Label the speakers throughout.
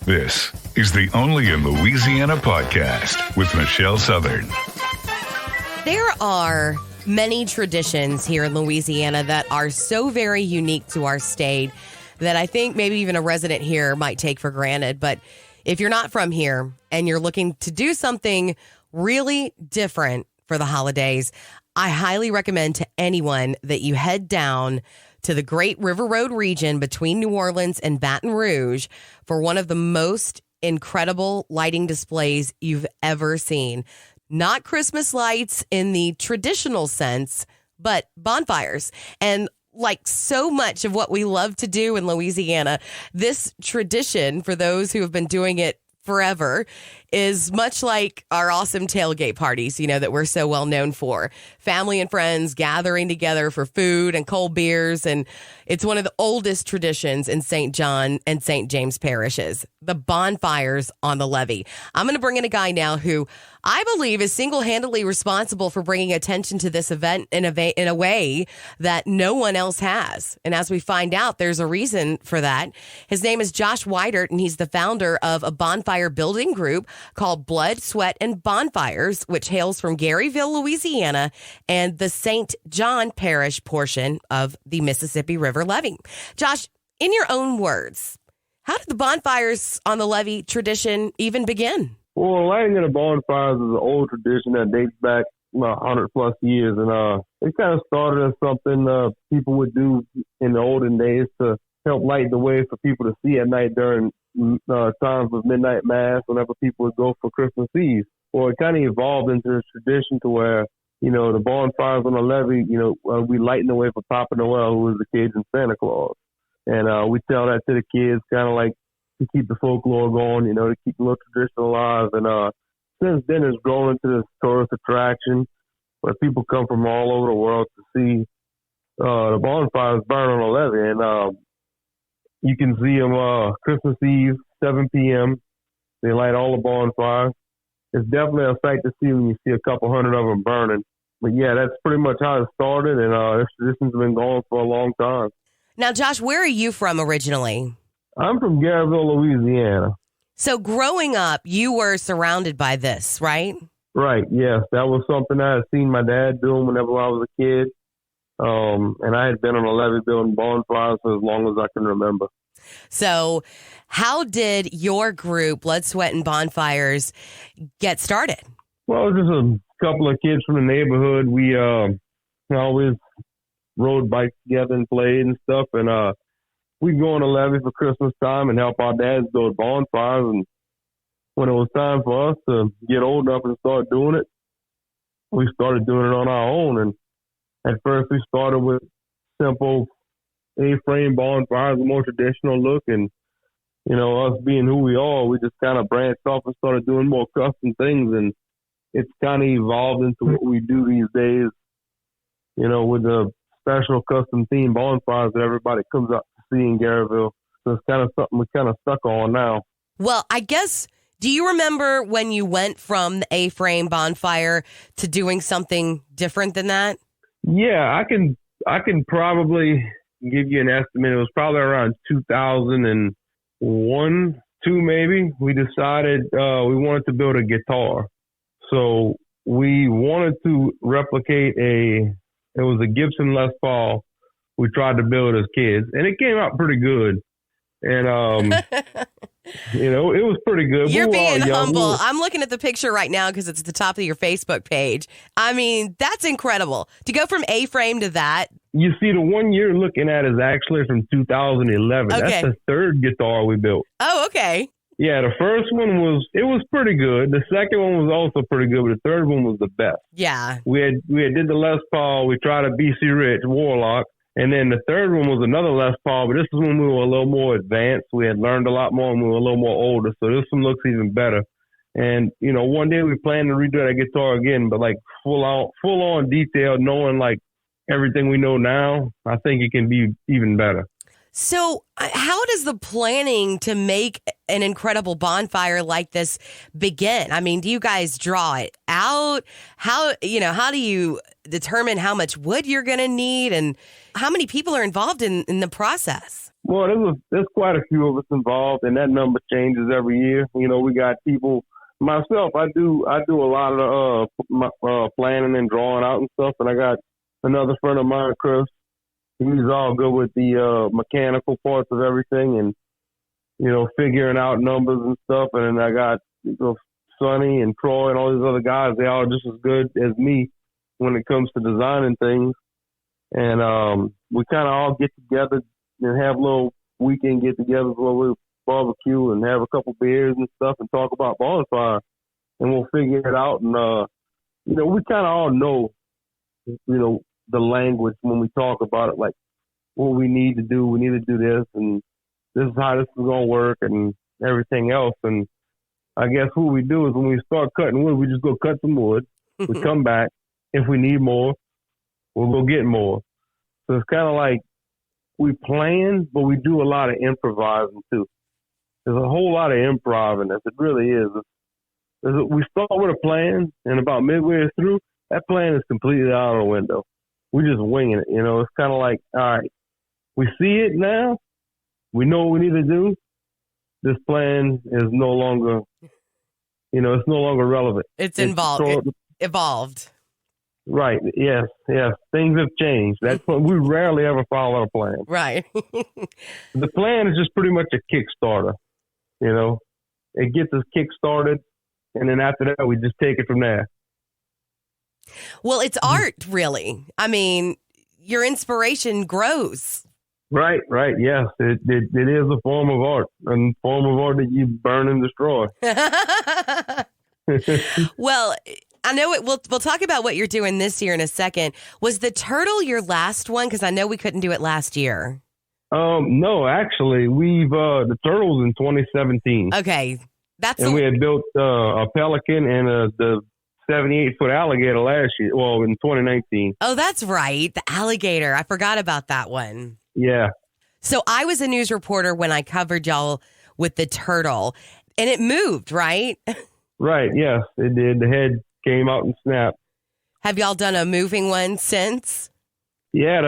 Speaker 1: This is the Only in Louisiana podcast with Michelle Southern.
Speaker 2: There are many traditions here in Louisiana that are so very unique to our state that I think maybe even a resident here might take for granted. But if you're not from here and you're looking to do something really different for the holidays, I highly recommend to anyone that you head down to the Great River Road region between New Orleans and Baton Rouge for one of the most incredible lighting displays you've ever seen. Not Christmas lights in the traditional sense, but bonfires. And like so much of what we love to do in Louisiana, this tradition, for those who have been doing it forever, is much like our awesome tailgate parties, you know, that we're so well known for. Family and friends gathering together for food and cold beers. And it's one of the oldest traditions in St. John and St. James parishes, the bonfires on the levee. I'm going to bring in a guy now who I believe is single-handedly responsible for bringing attention to this event in a way that no one else has. And as we find out, there's a reason for that. His name is Josh Weidert, and he's the founder of a bonfire building group called Blood, Sweat, and Bonfires, which hails from Garyville, Louisiana, and the St. John Parish portion of the Mississippi River levee. Josh, in your own words, how did the bonfires on the levee tradition even begin?
Speaker 3: Well, lighting of the bonfires is an old tradition that dates back 100 plus years, and it kind of started as something people would do in the olden days to help light the way for people to see at night during times of midnight mass, whenever people would go for Christmas Eve. Well, it kind of evolved into a tradition to where, you know, the bonfires on the levee, you know, we lighten the way for Papa Noel, who is the Cajun Santa Claus. And we tell that to the kids, kind of like to keep the folklore going, you know, to keep the little tradition alive. And since then, it's grown into this tourist attraction where people come from all over the world to see the bonfires burn on the levee. And you can see them Christmas Eve, 7 p.m. They light all the bonfires. It's definitely a sight to see when you see a couple hundred of them burning. But yeah, that's pretty much how it started, and this tradition's been going for a long time.
Speaker 2: Now, Josh, where are you from originally?
Speaker 3: I'm from Garyville, Louisiana.
Speaker 2: So growing up, you were surrounded by this, right?
Speaker 3: Right, yes. That was something I had seen my dad doing whenever I was a kid. And I had been on a levee building bonfires for as long as I can remember.
Speaker 2: So how did your group, Blood, Sweat, and Bonfires, get started?
Speaker 3: Well, just a couple of kids from the neighborhood. We always rode bikes together and played and stuff. And we'd go on a levee for Christmas time and help our dads build bonfires. And when it was time for us to get old enough and start doing it, we started doing it on our own. And at first, we started with simple A-frame bonfires, a more traditional look, and you know, us being who we are, we just kind of branched off and started doing more custom things, and it's kind of evolved into what we do these days. You know, with the special custom theme bonfires that everybody comes out to see in Garyville. So it's kind of something we kind of stuck on now.
Speaker 2: Well, I guess. Do you remember when you went from the A-frame bonfire to doing something different than that?
Speaker 3: Yeah, I can probably give you an estimate. It was probably around 2001, 2 maybe. We decided we wanted to build a guitar. So we wanted to replicate it was a Gibson Les Paul we tried to build as kids. And it came out pretty good. And, you know, it was pretty good.
Speaker 2: You're being humble. I'm looking at the picture right now because it's at the top of your Facebook page. I mean, that's incredible. To go from A-frame to that.
Speaker 3: You see, the one you're looking at is actually from 2011. Okay. That's the third guitar we built.
Speaker 2: Oh, okay.
Speaker 3: Yeah, the first one was pretty good. The second one was also pretty good, but the third one was the best.
Speaker 2: Yeah.
Speaker 3: We had did the Les Paul. We tried a BC Rich Warlock. And then the third one was another Les Paul, but this is when we were a little more advanced. We had learned a lot more and we were a little more older. So this one looks even better. And, you know, one day we plan to redo that guitar again, but like full on detailed, knowing like everything we know now, I think it can be even better.
Speaker 2: So how does the planning to make an incredible bonfire like this begin? I mean, do you guys draw it out? How do you determine how much wood you're going to need and how many people are involved in the process?
Speaker 3: Well, there's quite a few of us involved, and that number changes every year. You know, we got people. Myself, I do a lot of planning and drawing out and stuff, and I got another friend of mine, Chris. He's all good with the mechanical parts of everything, and you know, figuring out numbers and stuff. And then I got Sonny and Troy and all these other guys. They all just as good as me when it comes to designing things. And we kind of all get together and have little weekend get-togethers where we barbecue and have a couple beers and stuff and talk about Bonfire. And we'll figure it out. And, you know, we kind of all know, you know, the language when we talk about it, like what we need to do. We need to do this, and this is how this is going to work and everything else. And I guess what we do is when we start cutting wood, we just go cut some wood. We come back. If we need more, we'll go get more. So it's kind of like we plan, but we do a lot of improvising too. There's a whole lot of improv in this. It really is. We start with a plan, and about midway through, that plan is completely out of the window. We're just winging it. You know, it's kind of like, all right, we see it now. We know what we need to do. This plan is no longer, you know, it's no longer relevant.
Speaker 2: It's evolved.
Speaker 3: Right. Yes. Things have changed. That's what we rarely ever follow a plan.
Speaker 2: Right.
Speaker 3: The plan is just pretty much a Kickstarter. You know, it gets us kick-started, and then after that, we just take it from there.
Speaker 2: Well, it's art, really. I mean, your inspiration grows. Right.
Speaker 3: Yes, it is a form of art, a form of art that you burn and destroy.
Speaker 2: Well, I know it. We'll talk about what you're doing this year in a second. Was the turtle your last one? Because I know we couldn't do it last year.
Speaker 3: No, actually, the turtles in 2017.
Speaker 2: Okay,
Speaker 3: we had built a pelican and the 78-foot alligator last year. Well, in 2019.
Speaker 2: Oh, that's right, the alligator. I forgot about that one.
Speaker 3: Yeah.
Speaker 2: So I was a news reporter when I covered y'all with the turtle, and it moved, right?
Speaker 3: Right. Yes, it did. The head came out and snapped.
Speaker 2: Have y'all done a moving one since?
Speaker 3: Yeah.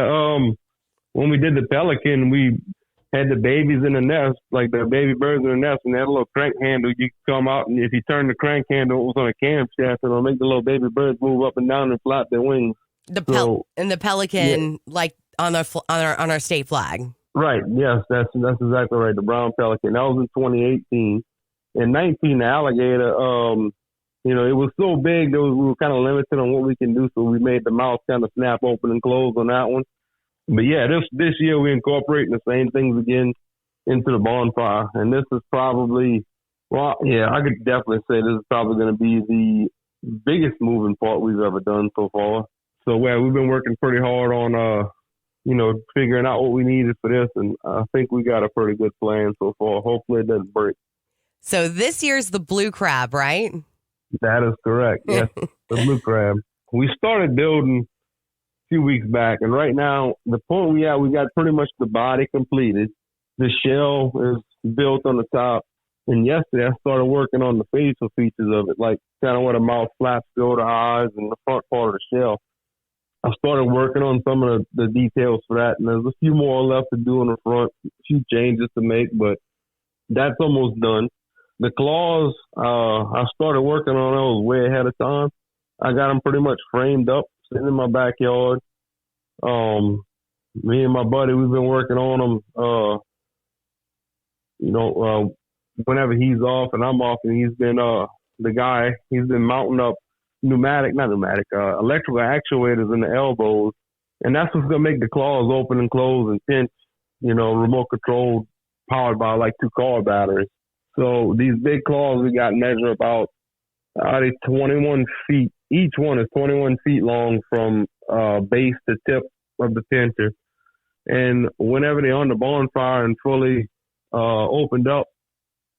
Speaker 3: When we did the pelican, we had the babies in the nest, like the baby birds in the nest, and they had a little crank handle. You could come out, and if you turn the crank handle, it was on a camshaft, and it'll make the little baby birds move up and down and flap their wings.
Speaker 2: The pelican, yeah. Like on our state flag.
Speaker 3: Right. Yes, that's exactly right. The brown pelican. That was in 2018. In 19, the alligator. You know, it was so big that we were kind of limited on what we can do, so we made the mouth kind of snap open and close on that one. But yeah, this year we're incorporating the same things again into the bonfire. And this is probably, I could definitely say this is probably going to be the biggest moving part we've ever done so far. So yeah, we've been working pretty hard on, figuring out what we needed for this. And I think we got a pretty good plan so far. Hopefully it doesn't break.
Speaker 2: So this year's the blue crab, right?
Speaker 3: That is correct. Yes, the blue crab. We started building few weeks back, and right now the point we got pretty much the body completed. The shell is built on the top, and yesterday I started working on the facial features of it, like kind of where the mouth flaps go, the eyes, and the front part of the shell. I started working on some of the details for that, and there's a few more left to do on the front, a few changes to make, but that's almost done. The claws, I started working on those way ahead of time. I got them pretty much framed up, sitting in my backyard. Me and my buddy, we've been working on them, whenever he's off and I'm off, and he's been mounting up electrical actuators in the elbows, and that's what's going to make the claws open and close and pinch, remote controlled, powered by like 2 car batteries. So these big claws we got measure about 21 feet. Each one is 21 feet long from base to tip of the pincher. And whenever they're on the bonfire and fully opened up,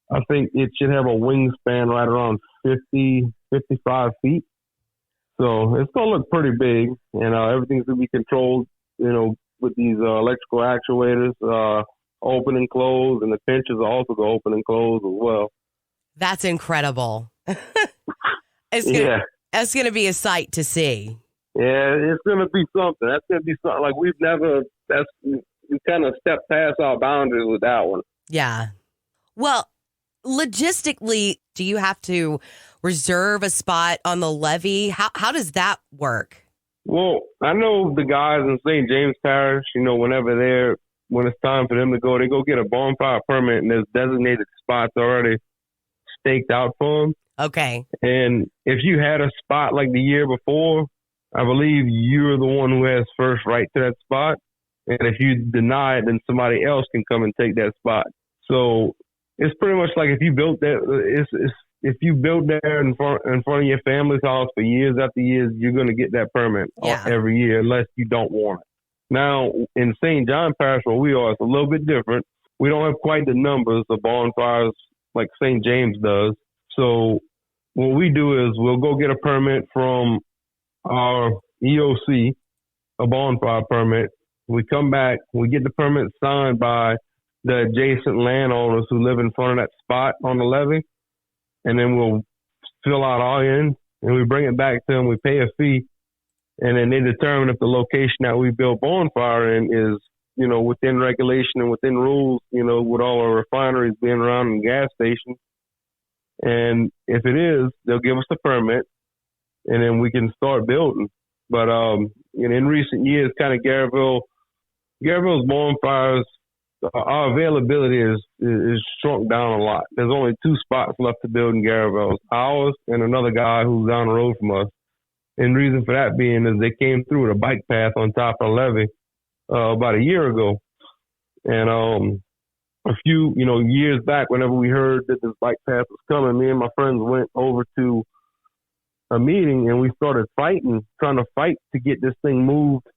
Speaker 3: I think it should have a wingspan right around 50, 55 feet. So it's going to look pretty big, and everything's going to be controlled, with these electrical actuators, open and close, and the pinchers are also going to open and close as well.
Speaker 2: That's incredible. It's going to be a sight to see.
Speaker 3: Yeah, it's going to be something. That's going to be something like we've never kind of stepped past our boundaries with that one.
Speaker 2: Yeah. Well, logistically, do you have to reserve a spot on the levee? How does that work?
Speaker 3: Well, I know the guys in St. James Parish, when it's time for them to go, they go get a bonfire permit, and there's designated spots already staked out for them.
Speaker 2: Okay.
Speaker 3: And if you had a spot like the year before, I believe you're the one who has first right to that spot. And if you deny it, then somebody else can come and take that spot. So it's pretty much like if you built that, if you built there in front of your family's house for years after years, you're going to get that permit every year unless you don't want it. Now, in St. John Parish, where we are, it's a little bit different. We don't have quite the numbers of bonfires like St. James does. So what we do is we'll go get a permit from our EOC, a bonfire permit. We come back, we get the permit signed by the adjacent landowners who live in front of that spot on the levee, and then we'll fill out our end, and we bring it back to them. We pay a fee, and then they determine if the location that we build bonfire in is, within regulation and within rules, with all our refineries being around and gas stations. And if it is, they'll give us the permit, and then we can start building. But in recent years, kind of Garrettville's bonfires, our availability is shrunk down a lot. There's only 2 spots left to build in Garrettville, ours and another guy who's down the road from us. And the reason for that being is they came through with a bike path on top of the levee about a year ago. And a few, years back, whenever we heard that this bike path was coming, me and my friends went over to a meeting, and we started trying to fight to get this thing moved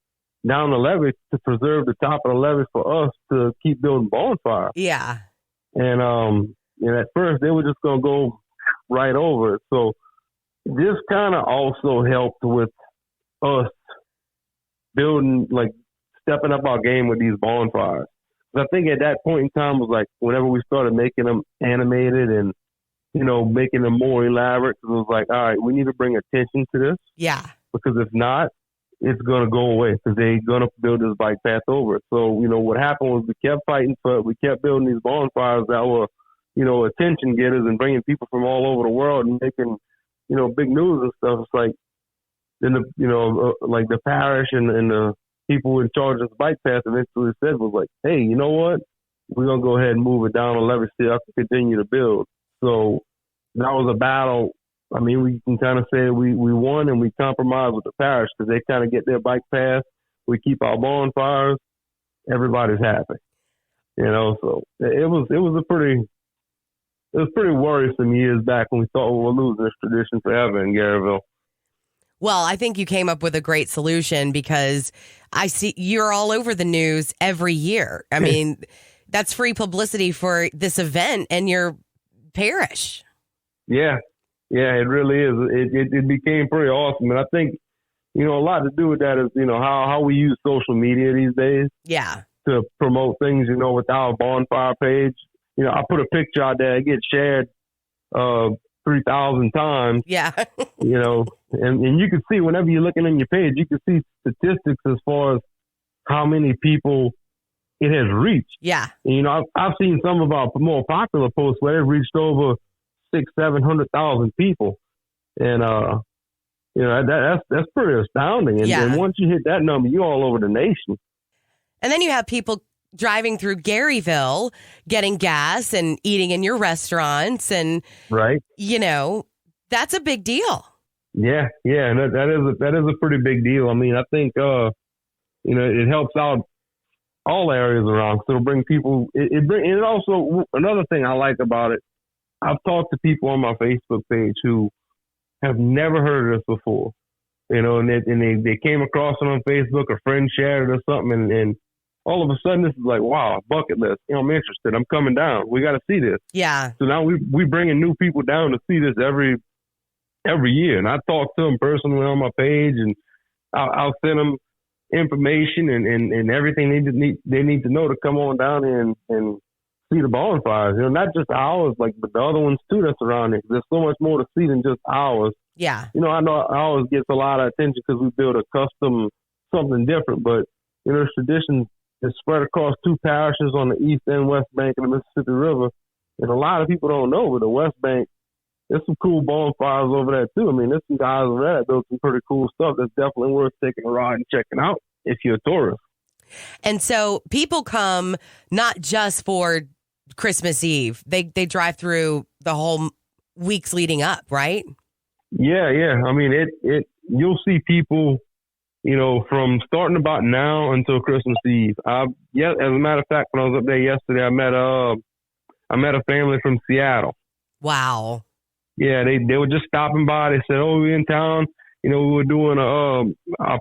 Speaker 3: down the levee to preserve the top of the levee for us to keep building bonfire.
Speaker 2: Yeah.
Speaker 3: And at first they were just going to go right over it. So this kind of also helped with us building, like stepping up our game with these bonfires. I think at that point in time was like whenever we started making them animated and, making them more elaborate, it was like, all right, we need to bring attention to this.
Speaker 2: Yeah.
Speaker 3: Because if not, it's going to go away because they're going to build this bike path over it. So, what happened was we kept fighting for it. We kept building these bonfires that were, attention getters and bringing people from all over the world and making, big news and stuff. It's like, then like the parish and the people in charge of the bike path eventually said was like, hey, you know what? We're going to go ahead and move it down a levee so I can continue to build. So that was a battle. I mean, we can kind of say we won and we compromised with the parish because they kind of get their bike path. We keep our bonfires. Everybody's happy. So it was pretty worrisome years back when we thought we were losing this tradition forever in Garrettville.
Speaker 2: Well, I think you came up with a great solution because I see you're all over the news every year. I mean, that's free publicity for this event and your parish. Yeah,
Speaker 3: it really is. It became pretty awesome. And I think, a lot to do with that is, how we use social media these days.
Speaker 2: Yeah.
Speaker 3: To promote things, with our bonfire page. I put a picture out there, it gets shared 3,000 times.
Speaker 2: Yeah.
Speaker 3: And you can see whenever you're looking on your page, you can see statistics as far as how many people it has reached.
Speaker 2: Yeah.
Speaker 3: And, I've seen some of our more popular posts where they've reached over 600,000-700,000 people. And, that's pretty astounding. And once you hit that number, you're all over the nation.
Speaker 2: And then you have people driving through Garyville, getting gas and eating in your restaurants. And,
Speaker 3: right.
Speaker 2: That's a big deal. Yeah.
Speaker 3: And that is a pretty big deal. I mean, I think, it helps out all areas around. So it'll bring people, it also, another thing I like about it, I've talked to people on my Facebook page who have never heard of this before, and they came across it on Facebook, a friend shared it or something, and all of a sudden this is like, wow, bucket list. I'm interested. I'm coming down. We got to see this.
Speaker 2: Yeah.
Speaker 3: So now we bringing new people down to see this every year. And I talk to them personally on my page, and I'll send them information and everything they need to know to come on down and see the bonfires. Not just ours, but the other ones too that's around it. There's so much more to see than just ours.
Speaker 2: Yeah.
Speaker 3: I know ours gets a lot of attention because we build a custom something different, but there's traditions It's spread across 2 parishes on the east and west bank of the Mississippi River. And a lot of people don't know, but the west bank, there's some cool bonfires over there, too. I mean, there's some guys over there that build some pretty cool stuff that's definitely worth taking a ride and checking out if you're a tourist.
Speaker 2: And so people come not just for Christmas Eve. They drive through the whole weeks leading up, right?
Speaker 3: Yeah. I mean, you'll see people, from starting about now until Christmas Eve. As a matter of fact, when I was up there yesterday, I met a family from Seattle.
Speaker 2: Wow.
Speaker 3: Yeah, they were just stopping by. They said, "Oh, we're in town. We were doing our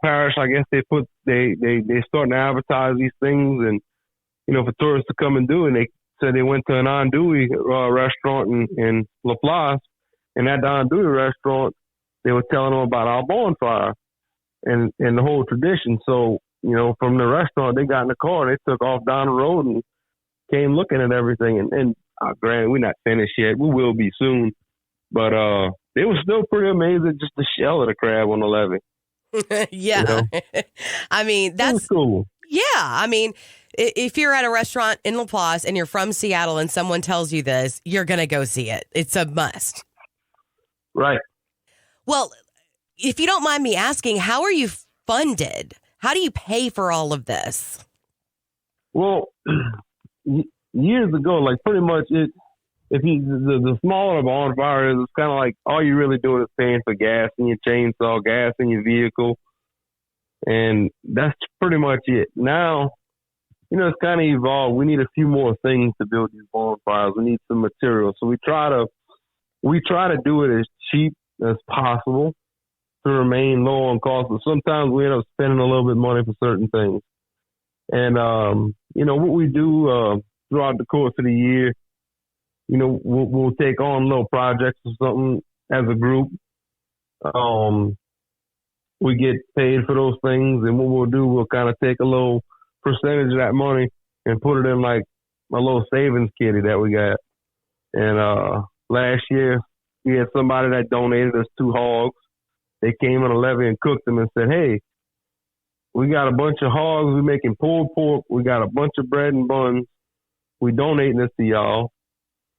Speaker 3: parish. I guess they starting to advertise these things, and for tourists to come and do." And they said they went to an andouille restaurant in Laplace, and at the andouille restaurant, they were telling them about our bonfire and the whole tradition. So from the restaurant, they got in the car, they took off down the road and came looking at everything. And granted, we're not finished yet. We will be soon. But it was still pretty amazing, just the shell of the crab on the levee.
Speaker 2: Yeah. I mean, that's
Speaker 3: cool.
Speaker 2: Yeah. I mean, if you're at a restaurant in Laplace and you're from Seattle and someone tells you this, you're going to go see it. It's a must.
Speaker 3: Right.
Speaker 2: Well, if you don't mind me asking, how are you funded? How do you pay for all of this?
Speaker 3: Well, years ago, like pretty much the smaller the bonfire is, it's kind of like all you really doing is paying for gas in your chainsaw, gas in your vehicle, and that's pretty much it. Now, it's kind of evolved. We need a few more things to build these bonfires. We need some material, so we try to do it as cheap as possible to remain low on cost. But sometimes we end up spending a little bit of money for certain things, and what we do throughout the course of the year. We'll take on little projects or something as a group. We get paid for those things, and what we'll do, we'll kind of take a little percentage of that money and put it in like a little savings kitty that we got. And last year, we had somebody that donated us 2 hogs. They came on a levee and cooked them and said, "Hey, we got a bunch of hogs. We're making pulled pork. We got a bunch of bread and buns. We donating this to y'all."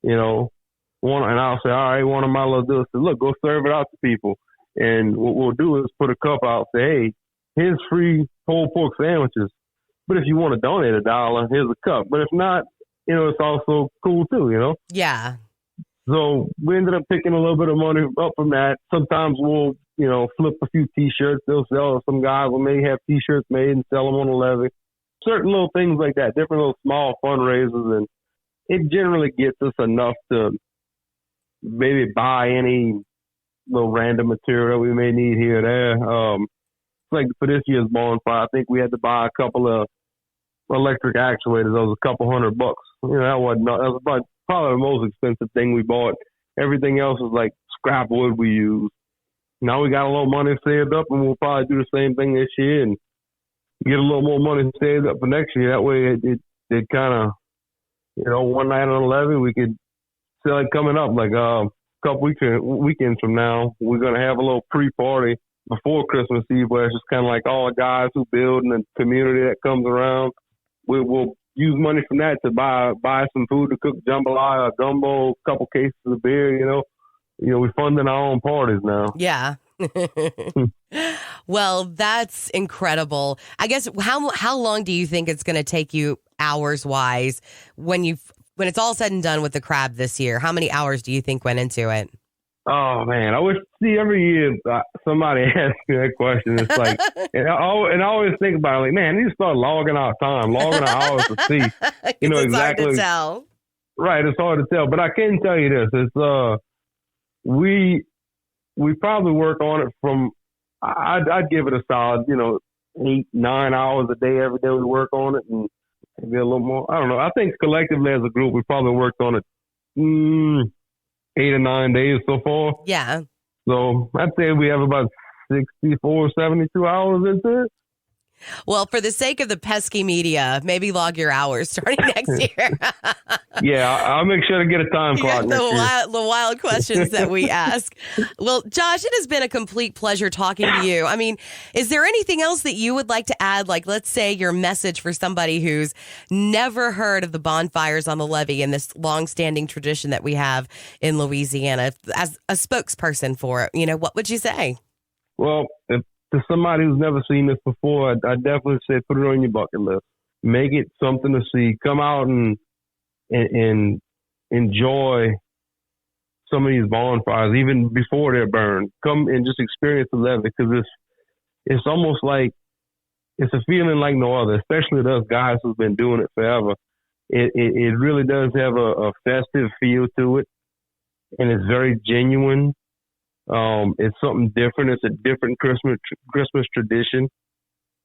Speaker 3: And I'll say, "All right," one of my little dudes said, "Look, go serve it out to people." And what we'll do is put a cup out, say, "Hey, here's free pulled pork sandwiches. But if you want to donate $1, here's a cup. But if not, it's also cool too,
Speaker 2: Yeah.
Speaker 3: So we ended up picking a little bit of money up from that. Sometimes we'll, flip a few T-shirts. They'll sell, some guys will maybe have T-shirts made and sell them on the levee. Certain little things like that, different little small fundraisers, and it generally gets us enough to maybe buy any little random material that we may need here or there. Like for this year's bonfire, I think we had to buy a couple of electric actuators. That was a couple $100. That was probably the most expensive thing we bought. Everything else was like scrap wood we used. Now we got a little money saved up, and we'll probably do the same thing this year and get a little more money saved up for next year. That way it kind of, one night on the levee, we could sell it coming up like a couple weekends from now. We're going to have a little pre-party before Christmas Eve where it's just kind of like all the guys who build and the community that comes around. We'll use money from that to buy some food to cook jambalaya, gumbo, a couple cases of beer, we're funding our own parties now.
Speaker 2: Yeah. Well, that's incredible. I guess how long do you think it's going to take you hours wise when it's all said and done with the crab this year? How many hours do you think went into it?
Speaker 3: Oh man, I wish every year somebody asks me that question. It's like, and I always think about it, like, man, I need to start logging our time, logging our hours to see,
Speaker 2: it's
Speaker 3: exactly.
Speaker 2: Hard to tell.
Speaker 3: Right, it's hard to tell, but I can tell you this: it's we probably work on it from. I'd give it a solid, 8-9 hours a day every day we work on it, and maybe a little more. I don't know. I think collectively as a group, we probably worked on it 8 or 9 days so far.
Speaker 2: Yeah.
Speaker 3: So I'd say we have about 64, 72 hours into it.
Speaker 2: Well, for the sake of the pesky media, maybe log your hours starting next year.
Speaker 3: Yeah, I'll make sure to get a time clock next year.
Speaker 2: The wild questions that we ask. Well, Josh, it has been a complete pleasure talking to you. I mean, is there anything else that you would like to add? Like, let's say your message for somebody who's never heard of the bonfires on the levee and this longstanding tradition that we have in Louisiana. As a spokesperson for it, what would you say?
Speaker 3: Well, to somebody who's never seen this before, I definitely say put it on your bucket list. Make it something to see. Come out and enjoy some of these bonfires, even before they're burned. Come and just experience the levee, because it's almost like it's a feeling like no other, especially with us guys who've been doing it forever. It really does have a festive feel to it, and it's very genuine. It's something different. It's a different Christmas tradition.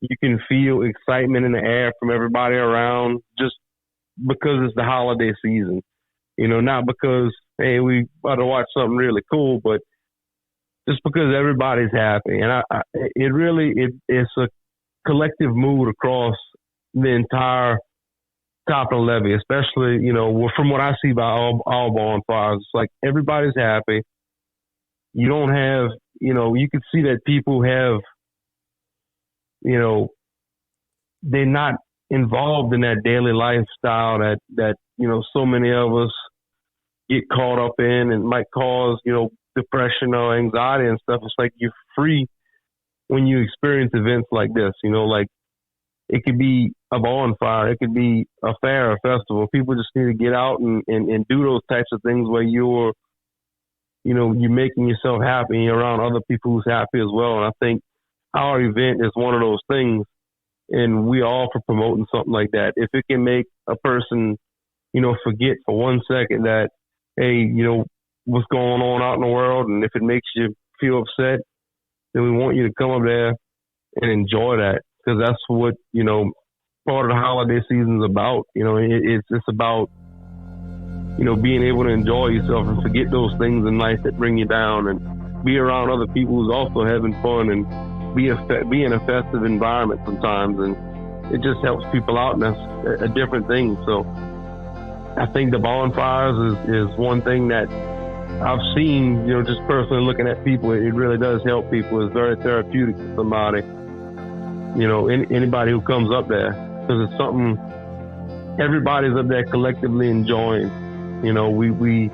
Speaker 3: You can feel excitement in the air from everybody around just because it's the holiday season. Not because, hey, we about to watch something really cool, but just because everybody's happy. And it's a collective mood across the entire top of the levee, especially, from what I see by all bonfires. It's like everybody's happy. You don't have, you can see that people have, they're not involved in that daily lifestyle that so many of us get caught up in, and might cause, depression or anxiety and stuff. It's like you're free when you experience events like this, like it could be a bonfire, it could be a fair, a festival. People just need to get out and do those types of things where you're making yourself happy and you're around other people who's happy as well. And I think our event is one of those things, and we all for promoting something like that. If it can make a person, forget for 1 second that, hey, what's going on out in the world, and if it makes you feel upset, then we want you to come up there and enjoy that, because that's what, part of the holiday season is about. It's about, being able to enjoy yourself and forget those things in life that bring you down, and be around other people who's also having fun, and be in a festive environment sometimes. And it just helps people out, and that's a different thing. So I think the bonfires is one thing that I've seen, just personally looking at people, it really does help people. It's very therapeutic to somebody, anybody who comes up there, because it's something everybody's up there collectively enjoying. We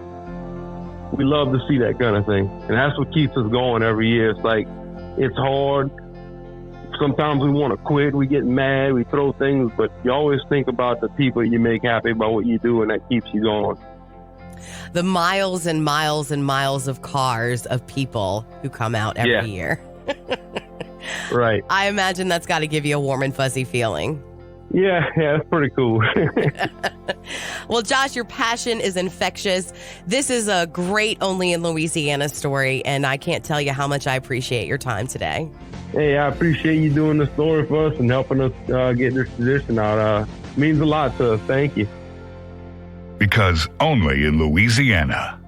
Speaker 3: love to see that kind of thing, and that's what keeps us going every year. It's like, it's hard. Sometimes we want to quit. We get mad. We throw things, but you always think about the people you make happy by what you do, and that keeps you going.
Speaker 2: The miles and miles and miles of cars of people who come out every year.
Speaker 3: Right.
Speaker 2: I imagine that's got to give you a warm and fuzzy feeling.
Speaker 3: Yeah, it's pretty cool.
Speaker 2: Well, Josh, your passion is infectious. This is a great Only in Louisiana story, and I can't tell you how much I appreciate your time today.
Speaker 3: Hey, I appreciate you doing the story for us and helping us get this tradition out. Means a lot to us. Thank you.
Speaker 1: Because only in Louisiana.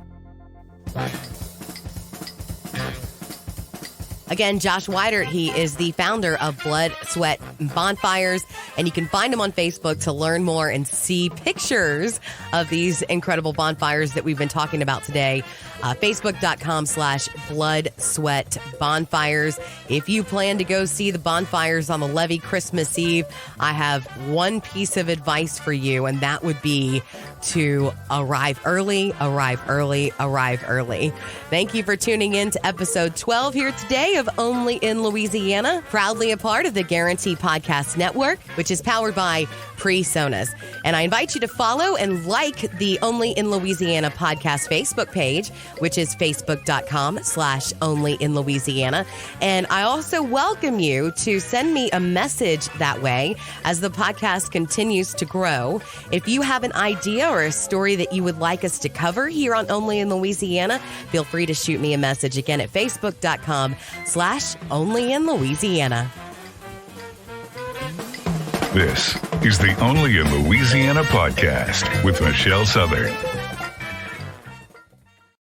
Speaker 2: Again, Josh Weidert, he is the founder of Blood, Sweat, Bonfires, and you can find him on Facebook to learn more and see pictures of these incredible bonfires that we've been talking about today. Facebook.com/Blood, Sweat, Bonfires. If you plan to go see the bonfires on the levee Christmas Eve, I have one piece of advice for you, and that would be to arrive early, arrive early, arrive early. Thank you for tuning in to episode 12 here today of Only in Louisiana, proudly a part of the Guarantee Podcast Network, which is powered by PreSonus. And I invite you to follow and like the Only in Louisiana podcast Facebook page, which is facebook.com/Only in Louisiana. And I also welcome you to send me a message that way as the podcast continues to grow. If you have an idea or a story that you would like us to cover here on Only in Louisiana, feel free to shoot me a message again at facebook.com/Only in Louisiana.
Speaker 1: This is the Only in Louisiana podcast with Michelle Southern.